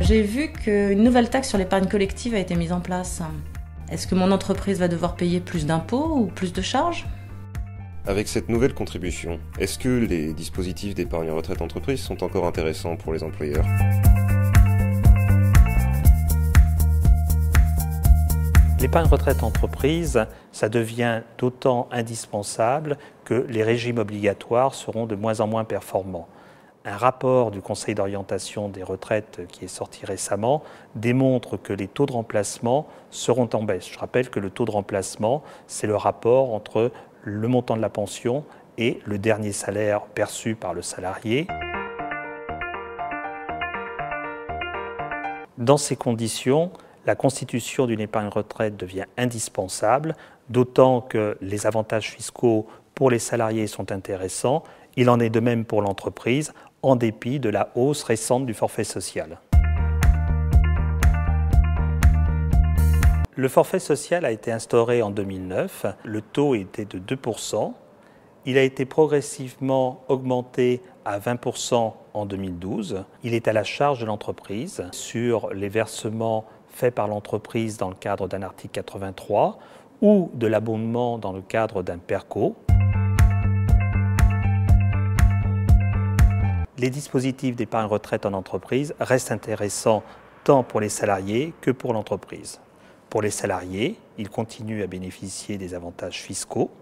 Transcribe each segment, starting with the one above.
J'ai vu qu'une nouvelle taxe sur l'épargne collective a été mise en place. Est-ce que mon entreprise va devoir payer plus d'impôts ou plus de charges ? Avec cette nouvelle contribution, est-ce que les dispositifs d'épargne retraite entreprise sont encore intéressants pour les employeurs ? L'épargne retraite entreprise, ça devient d'autant indispensable que les régimes obligatoires seront de moins en moins performants. Un rapport du Conseil d'orientation des retraites qui est sorti récemment démontre que les taux de remplacement seront en baisse. Je rappelle que le taux de remplacement, c'est le rapport entre le montant de la pension et le dernier salaire perçu par le salarié. Dans ces conditions, la constitution d'une épargne retraite devient indispensable, d'autant que les avantages fiscaux pour les salariés sont intéressants. Il en est de même pour l'entreprise, en dépit de la hausse récente du forfait social. Le forfait social a été instauré en 2009. Le taux était de 2%. Il a été progressivement augmenté à 20% en 2012. Il est à la charge de l'entreprise sur les versements faits par l'entreprise dans le cadre d'un article 83 ou de l'abondement dans le cadre d'un PERCO. Les dispositifs d'épargne retraite en entreprise restent intéressants tant pour les salariés que pour l'entreprise. Pour les salariés, ils continuent à bénéficier des avantages fiscaux.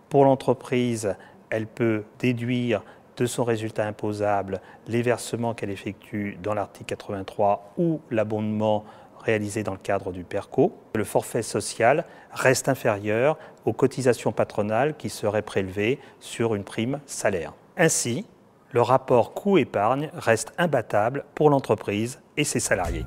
Pour l'entreprise, elle peut déduire de son résultat imposable les versements qu'elle effectue dans l'article 83 ou l'abondement réalisé dans le cadre du PERCO. Le forfait social reste inférieur aux cotisations patronales qui seraient prélevées sur une prime salaire. Ainsi, le rapport coût-épargne reste imbattable pour l'entreprise et ses salariés.